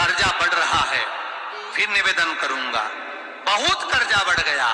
कर्जा बढ़ रहा है, फिर निवेदन करूंगा। बहुत कर्जा बढ़ गया,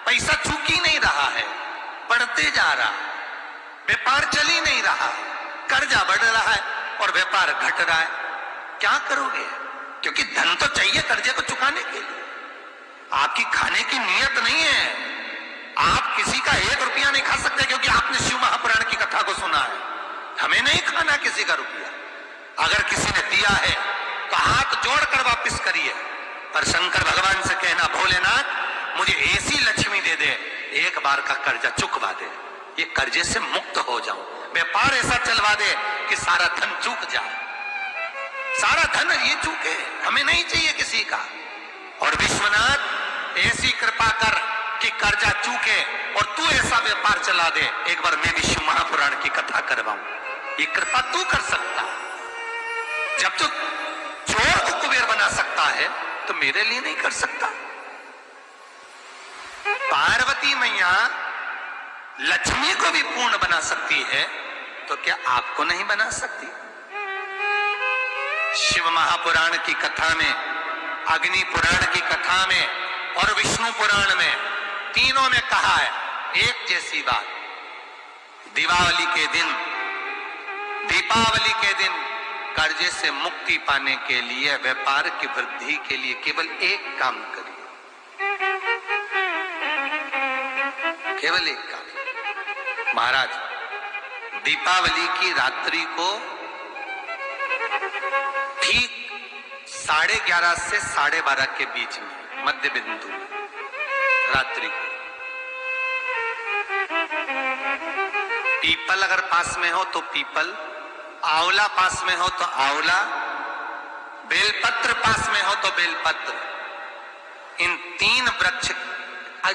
पैसा चूक ही नहीं रहा है, बढ़ते जा रहा, व्यापार चल ही नहीं रहा, कर्जा बढ़ रहा है और व्यापार घट रहा है। क्या करोगे? क्योंकि धन तो चाहिए कर्जे को चुकाने के लिए। आपकी खाने की नीयत नहीं है, आप किसी का 1 रुपया नहीं खा सकते, क्योंकि आपने शिव महापुराण की कथा को सुना है। हमें नहीं खाना किसी का रुपया। अगर किसी ने दिया है तो हाथ जोड़कर वापस करिए, पर शंकर भगवान से कहना, भोलेनाथ मुझे ऐसी लक्ष्मी दे दे, एक बार का कर्जा चुकवा दे, ये कर्जे से मुक्त हो जाऊं, व्यापार ऐसा चलवा दे कि सारा धन चूक जाए, सारा धन ये चूके, हमें नहीं चाहिए किसी का। और विश्वनाथ ऐसी कृपा कर कि कर्जा चूके और तू ऐसा व्यापार चला दे, एक बार मैं भी शिव महापुराण की कथा करवाऊं। ये कृपा तू कर सकता है। जब तू चोर को कुबेर बना सकता है तो मेरे लिए नहीं कर सकता? पार्वती मैया लक्ष्मी को भी पूर्ण बना सकती है, तो क्या आपको नहीं बना सकती? शिव महापुराण की कथा में, अग्नि पुराण की कथा में और विष्णु पुराण में, तीनों में कहा है एक जैसी बात। दीपावली के दिन कर्जे से मुक्ति पाने के लिए, व्यापार की वृद्धि के लिए केवल एक काम करिए, केवल एक काम। महाराज, दीपावली की रात्रि को ठीक 11:30 से 12:30 के बीच में, मध्य बिंदु रात्रि को, पीपल अगर पास में हो तो पीपल, आंवला पास में हो तो आंवला, बेलपत्र पास में हो तो बेलपत्र, इन 3 वृक्ष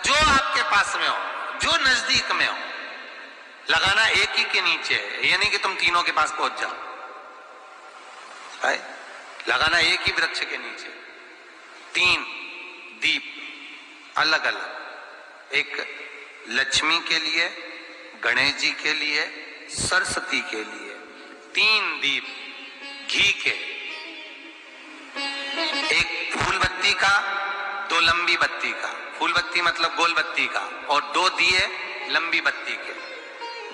जो आपके पास में हो, जो नजदीक में हो, लगाना एक ही के नीचे। ये नहीं कि तुम तीनों के पास पहुंच जाओ, लगाना एक ही वृक्ष के नीचे। 3 दीप अलग अलग, एक लक्ष्मी के लिए, गणेश जी के लिए, सरस्वती के लिए। 3 दीप घी के, एक फूल बत्ती का, 2 लंबी बत्ती का, फूल बत्ती मतलब गोल बत्ती का, और 2 दिए लंबी बत्ती के,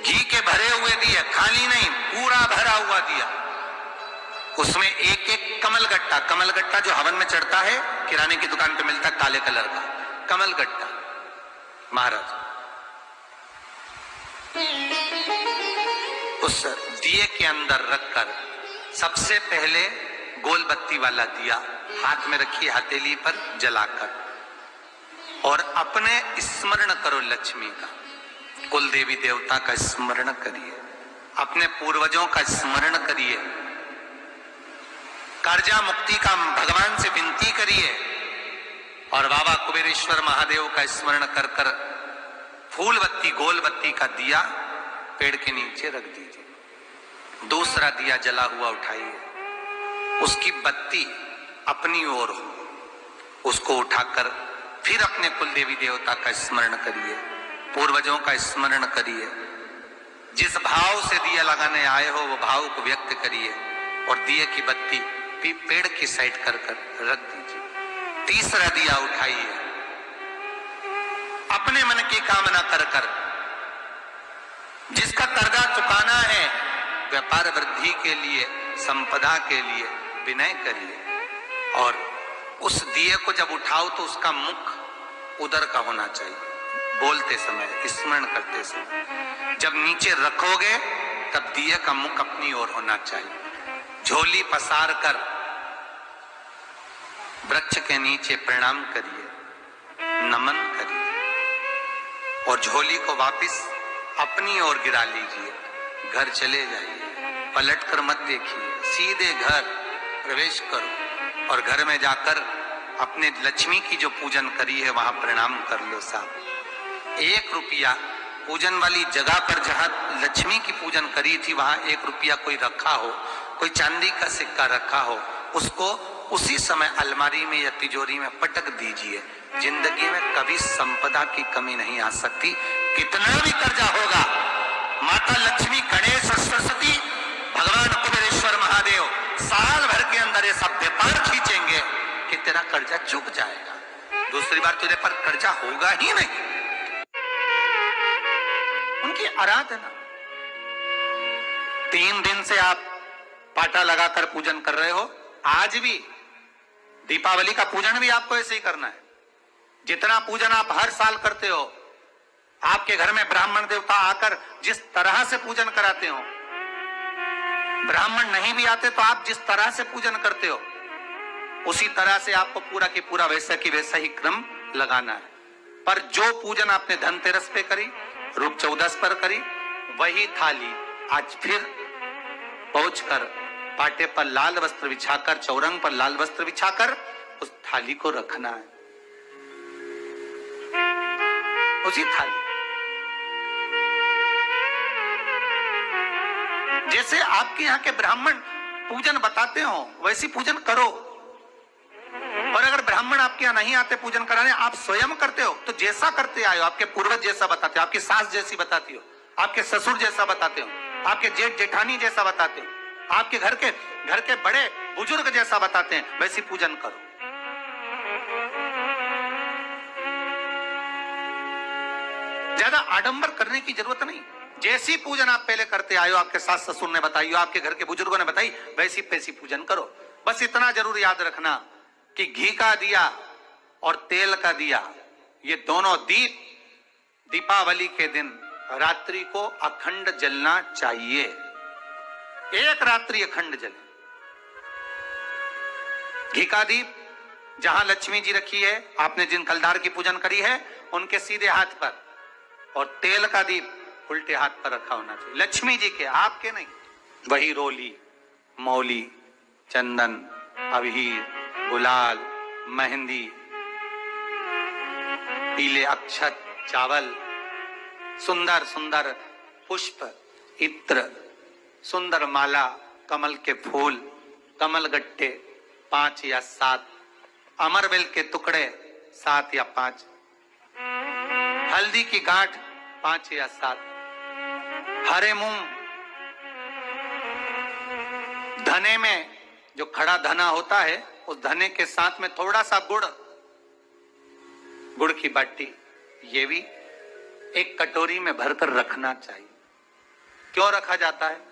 घी के भरे हुए दिए, खाली नहीं, पूरा भरा हुआ दिया। उसमें एक एक कमलगट्टा, कमलगट्टा जो हवन में चढ़ता है, किराने की दुकान पे मिलता है काले कलर का कमलगट्टा, महाराज उस दिए के अंदर रखकर सबसे पहले गोल बत्ती वाला दिया हाथ में रखिए, हथेली पर जलाकर, और अपने स्मरण करो लक्ष्मी का, कुल देवी देवता का स्मरण करिए, अपने पूर्वजों का स्मरण करिए, कर्जा मुक्ति का भगवान से विनती करिए, और बाबा कुबेरेश्वर महादेव का स्मरण कर कर फूल बत्ती, गोल बत्ती का दिया पेड़ के नीचे रख दीजिए। दूसरा दिया जला हुआ उठाइए, उसकी बत्ती अपनी ओर हो, उसको उठाकर फिर अपने कुल देवी देवता का स्मरण करिए, पूर्वजों का स्मरण करिए, जिस भाव से दिया लगाने आए हो वो भाव को व्यक्त करिए, और दिए की बत्ती पेड़ की साइड कर कर रख दीजिए। तीसरा दिया उठाइए, अपने मन की कामना कर कर, जिसका कर्जा चुकाना है, व्यापार वृद्धि के लिए, संपदा के लिए विनय करिए, और उस दिए को जब उठाओ तो उसका मुख उधर का होना चाहिए, बोलते समय, स्मरण करते समय। जब नीचे रखोगे तब दिए का मुख अपनी ओर होना चाहिए। झोली पसार कर वृक्ष के नीचे प्रणाम करिए, नमन करिए, और झोली को वापस अपनी ओर गिरा लीजिए, घर चले जाइए, पलटकर मत देखिए, सीधे घर प्रवेश करो, और घर में जाकर अपने लक्ष्मी की जो पूजन करी है वहां प्रणाम कर लो साहब। 1 रुपया पूजन वाली जगह पर जहां लक्ष्मी की पूजन करी थी वहां 1 रुपया कोई रखा हो, कोई चांदी का सिक्का रखा हो, उसको उसी समय अलमारी में या तिजोरी में पटक दीजिए। जिंदगी में कभी संपदा की कमी नहीं आ सकती। कितना भी कर्जा होगा, माता लक्ष्मी, गणेश और सरस्वती, भगवान कुबेरेश्वर महादेव साल भर के अंदर ये सब व्यापार चुक जाएगा, दूसरी बार तुझे पर कर्जा होगा ही नहीं। उनकी आराधना 3 दिन से आप पाटा लगाकर पूजन कर रहे हो, आज भी दीपावली का पूजन भी आपको ऐसे ही करना है। जितना पूजन आप हर साल करते हो, आपके घर में ब्राह्मण देवता आकर जिस तरह से पूजन कराते हो, ब्राह्मण नहीं भी आते तो आप जिस तरह से पूजन करते हो, उसी तरह से आपको पूरा की पूरा वैसा की वैसा ही क्रम लगाना है। पर जो पूजन आपने धनतेरस पे करी, रूप चौदस पर करी, वही थाली आज फिर पहुंचकर पाटे पर लाल वस्त्र बिछाकर, चौरंग पर लाल वस्त्र बिछाकर उस थाली को रखना है, उसी थाली। जैसे आपके यहाँ के ब्राह्मण पूजन बताते हो वैसी पूजन करो। और अगर ब्राह्मण आपके यहाँ नहीं आते पूजन कराने, आप स्वयं करते हो तो जैसा करते आए हो, आपके पूर्वज जैसा बताते हो, आपकी सास जैसी बताती हो, आपके ससुर जैसा बताते हो, आपके जेठ जेठानी जैसा बताते हो, आपके घर के बड़े बुजुर्ग जैसा बताते हैं, वैसी पूजन करो। ज्यादा आडंबर करने की जरूरत नहीं। जैसी पूजन आप पहले करते आए हो, आपके सास ससुर ने बताई हो, आपके घर के बुजुर्गों ने बताई, वैसी पैसी पूजन करो। बस इतना जरूर याद रखना कि घी का दिया और तेल का दिया, ये दोनों दीप दीपावली के दिन रात्रि को अखंड जलना चाहिए। एक रात्रि अखंड जले। घी का दीप जहां लक्ष्मी जी रखी है, आपने जिन कलदार की पूजन करी है, उनके सीधे हाथ पर, और तेल का दीप उल्टे हाथ पर रखा होना चाहिए, लक्ष्मी जी के, आपके नहीं। वही रोली, मौली, चंदन, अबीर, गुलाल, मेहंदी, पीले अक्षत, चावल, सुंदर सुंदर पुष्प, इत्र, सुंदर माला, कमल के फूल, कमल गट्टे 5 या 7, अमरवेल के टुकड़े 7 या 5, हल्दी की गांठ 5 या 7, हरे मूंग, धने में जो खड़ा धना होता है, उस धने के साथ में थोड़ा सा गुड़, गुड़ की बाटी, ये भी एक कटोरी में भरकर रखना चाहिए। क्यों रखा जाता है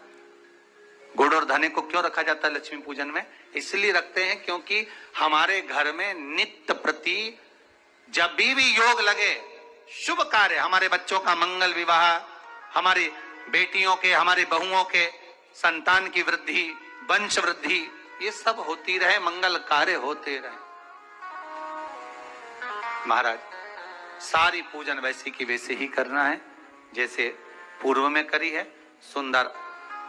गुड़ और धने को, क्यों रखा जाता है लक्ष्मी पूजन में? इसलिए रखते हैं क्योंकि हमारे घर में नित्य प्रति जब भी योग लगे, शुभ कार्य, हमारे बच्चों का मंगल विवाह, हमारी बेटियों के, हमारी बहुओं के संतान की वृद्धि, वंश वृद्धि, ये सब होती रहे, मंगल कार्य होते रहे। महाराज सारी पूजन वैसी की वैसे ही करना है जैसे पूर्व में करी है। सुंदर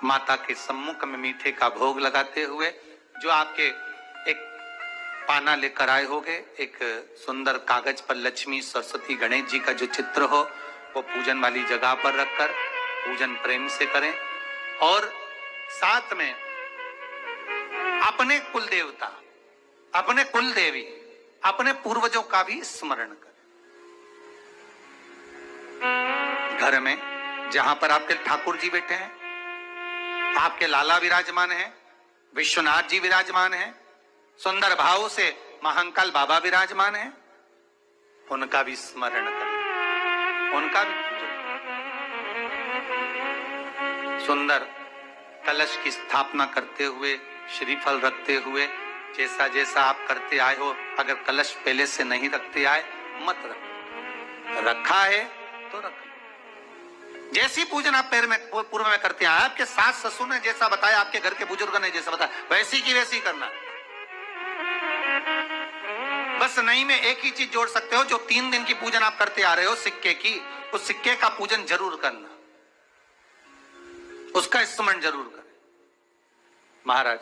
माता के सम्मुख में मीठे का भोग लगाते हुए, जो आपके एक पाना लेकर आए होगे, एक सुंदर कागज पर लक्ष्मी, सरस्वती, गणेश जी का जो चित्र हो, वो पूजन वाली जगह पर रखकर पूजन प्रेम से करें। और साथ में अपने कुल देवता, अपने कुल देवी, अपने पूर्वजों का भी स्मरण करें। घर में जहां पर आपके ठाकुर जी बैठे हैं, आपके लाला विराजमान हैं, विश्वनाथ जी विराजमान हैं, सुंदर भाव से महाकाल बाबा विराजमान हैं, उनका भी स्मरण करें, उनका भी पूजन। सुंदर कलश की स्थापना करते हुए, श्रीफल रखते हुए, जैसा जैसा आप करते आए हो, अगर कलश पहले से नहीं रखते आए मत रखो, रखा है तो रखो। जैसी पूजन आप पूर्व में करते आए, आपके सास ससुर ने जैसा बताया, आपके घर के बुजुर्ग ने जैसा बताया, वैसी की वैसी करना। बस नहीं में एक ही चीज जोड़ सकते हो, जो 3 दिन की पूजन आप करते आ रहे हो सिक्के की, उस सिक्के का पूजन जरूर करना, उसका स्मरण जरूर करें। महाराज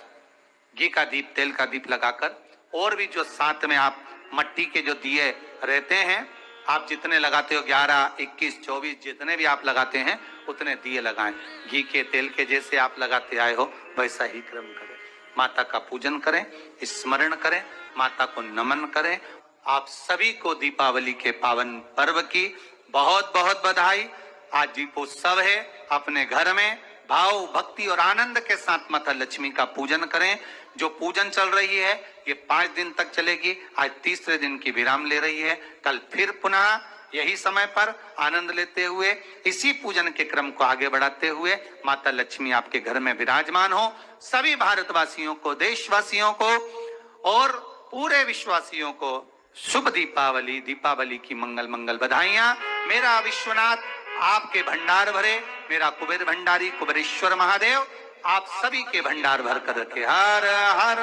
घी का दीप, तेल का दीप लगाकर, और भी जो साथ में आप मट्टी के जो दिए रहते हैं, आप जितने लगाते हो 11, 21, 24 जितने भी आप लगाते हैं, उतने दिए लगाएं। घी के, तेल के जैसे आप लगाते आए हो वैसा ही क्रम करें। माता का पूजन करें, स्मरण करें, माता को नमन करें। आप सभी को दीपावली के पावन पर्व की बहुत बहुत बधाई। आज दीपोत्सव है, अपने घर में भाव, भक्ति और आनंद के साथ माता लक्ष्मी का पूजन करें। जो पूजन चल रही है ये 5 दिन तक चलेगी। आज तीसरे दिन की विराम ले रही है। कल फिर पुनः यही समय पर आनंद लेते हुए इसी पूजन के क्रम को आगे बढ़ाते हुए माता लक्ष्मी आपके घर में विराजमान हो। सभी भारतवासियों को, देशवासियों को और पूरे विश्ववासियों को शुभ दीपावली, दीपावली की मंगल मंगल बधाइयां। मेरा विश्वनाथ आपके भंडार भरे, मेरा कुबेर भंडारी कुबेरेश्वर महादेव आप सभी के भंडार भर कर रखे। हर हर